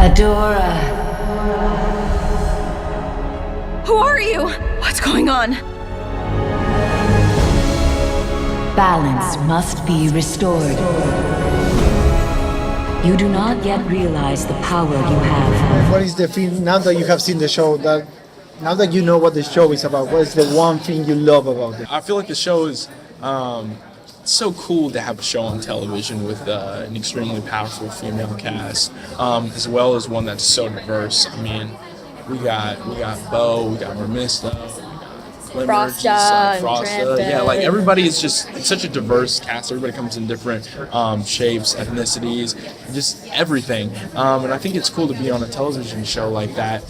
Adora. Who are you? What's going on? Balance must be restored. You do not yet realize the power you have. What is the thing, now that you have seen the show, that now that you know what the show is about, what is the one thing you love about it? I feel like the show is so cool to have a show on television with an extremely powerful female cast, as well as one that's so diverse. I mean, we got Bo, we got Mermista, Glimmer, Frosta, yeah, like everybody is just, it's such a diverse cast. Everybody comes in different shapes, ethnicities, just everything. And I think it's cool to be on a television show like that.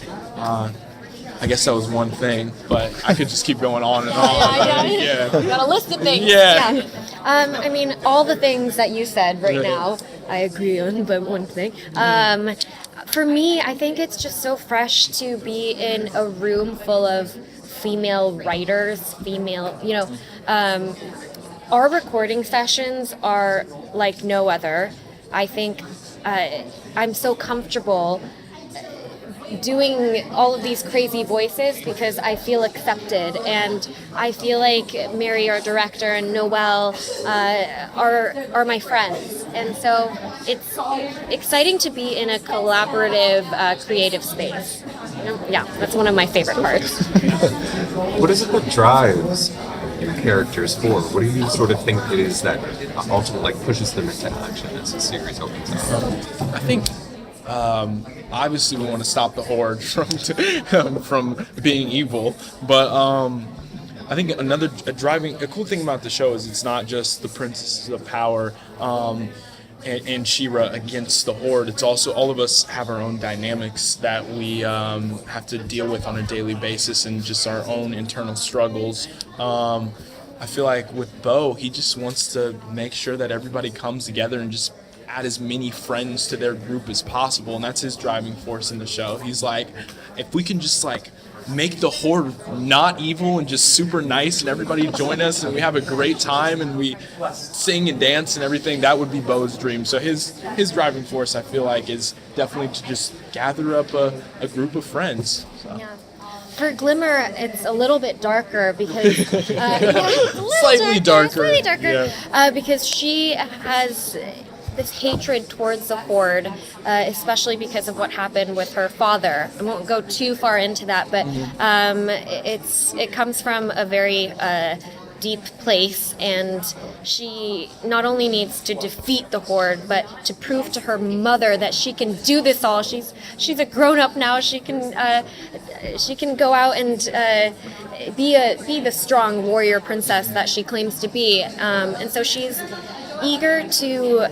I guess that was one thing, but I could just keep going on and on. Yeah. You got a list of things. Yeah. I mean, all the things that you said right now, I agree on, but one thing. For me, I think it's just so fresh to be in a room full of female writers, our recording sessions are like no other. I think I'm so comfortable doing all of these crazy voices because I feel accepted, and I feel like Mary, our director, and Noelle are my friends, and so it's exciting to be in a collaborative, creative space. Yeah, that's one of my favorite parts. What is it that drives your characters forward? What do you sort of think it is that ultimately pushes them into action as the series opens up? I think obviously we want to stop the Horde from being evil, but I think a cool thing about the show is it's not just the princesses of power and She-Ra against the Horde. It's also all of us have our own dynamics that we have to deal with on a daily basis, and just our own internal struggles. I feel like with Bo, he just wants to make sure that everybody comes together and just add as many friends to their group as possible, and that's his driving force in the show. He's like, if we can just like make the Horde not evil and just super nice, and everybody join us and we have a great time and we sing and dance and everything, that would be Bo's dream. So his driving force, I feel like, is definitely to just gather up a group of friends. So. Yeah. For Glimmer, it's a little bit darker because Slightly darker. Yeah. Because she has this hatred towards the Horde, especially because of what happened with her father. I won't go too far into that, but it comes from a very deep place, and she not only needs to defeat the Horde, but to prove to her mother that she can do this all. She's a grown up now. She can go out and be the strong warrior princess that she claims to be, and so she's eager to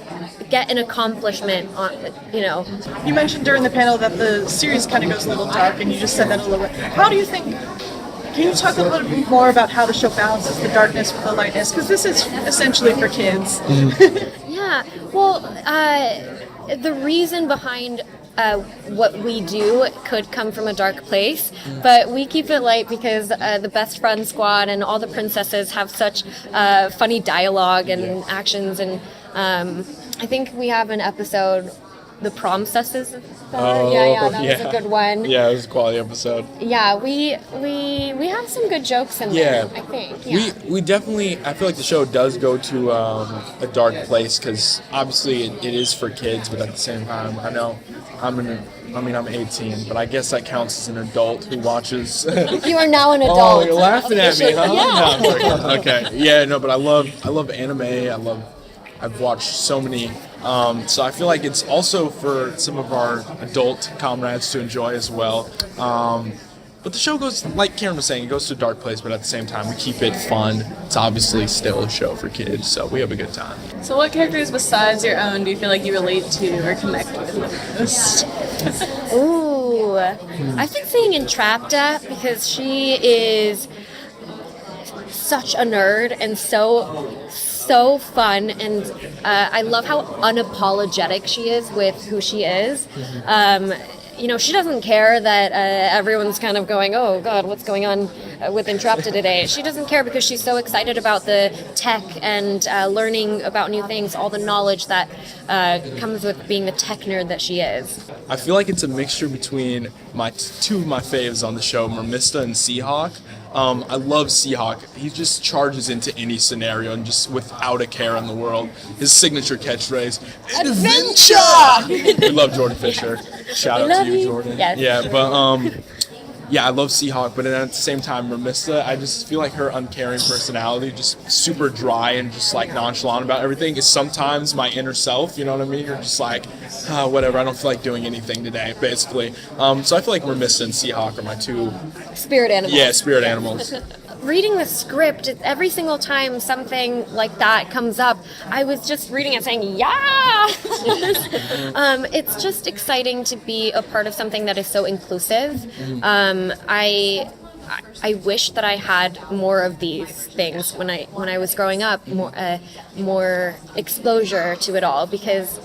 get an accomplishment on, You mentioned during the panel that the series kind of goes a little dark, and you just said that a little bit. How do you think, can you talk a little bit more about how the show balances the darkness with the lightness? Because this is essentially for kids. Yeah, well, the reason behind what we do could come from a dark place, but we keep it light because the Best Friend Squad and all the princesses have such funny dialogue and actions, and I think we have an episode, the Promcesses. That was a good one. Yeah, it was a quality episode. Yeah, we have some good jokes in there, I think. Yeah. We definitely, I feel like the show does go to a dark place because obviously it is for kids, but at the same time, I know I'm 18, but I guess that counts as an adult who watches. You are now an adult. Oh, you're laughing at me, huh? Yeah. No, okay. Yeah, no, but I love anime. I've watched so many. So I feel like it's also for some of our adult comrades to enjoy as well. But the show goes, like Karen was saying, it goes to a dark place, but at the same time, we keep it fun. It's obviously still a show for kids, so we have a good time. So what characters besides your own do you feel like you relate to or connect with the most? Ooh, I've been saying Entrapta because she is such a nerd and so fun, and I love how unapologetic she is with who she is. she doesn't care that everyone's kind of going, oh God, what's going on with Entrapta today? She doesn't care because she's so excited about the tech and learning about new things, all the knowledge that comes with being the tech nerd that she is. I feel like it's a mixture between two of my faves on the show, Mermista and Seahawk. I love Seahawk. He just charges into any scenario and just without a care in the world. His signature catchphrase, Adventure! We love Jordan Fisher. Shout out to you, Jordan. Yes. Yeah, but yeah, I love Seahawk, but then at the same time, Mermista, I just feel like her uncaring personality, just super dry and just like nonchalant about everything, is sometimes my inner self, you know what I mean? You're just like, whatever, I don't feel like doing anything today, basically. So I feel like Mermista and Seahawk are my two... Spirit animals. Yeah, spirit animals. Reading the script, every single time something like that comes up, I was just reading it saying, yeah! It's just exciting to be a part of something that is so inclusive. I wish that I had more of these things when I was growing up, more exposure to it all, because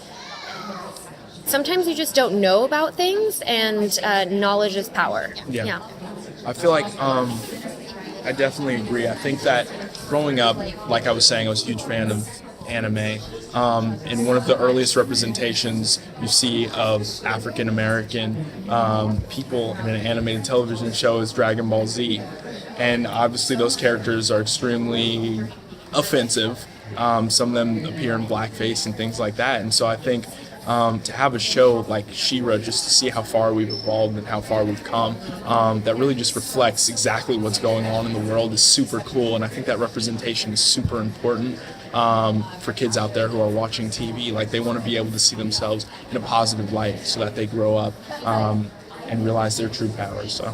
sometimes you just don't know about things, and knowledge is power. Yeah. I feel like I definitely agree. I think that growing up, like I was saying, I was a huge fan of anime. And one of the earliest representations you see of African American people in an animated television show is Dragon Ball Z. And obviously those characters are extremely offensive. Some of them appear in blackface and things like that. And so I think to have a show like She-Ra, just to see how far we've evolved and how far we've come, that really just reflects exactly what's going on in the world, is super cool. And I think that representation is super important for kids out there who are watching TV. Like, they want to be able to see themselves in a positive light so that they grow up and realize their true power. So.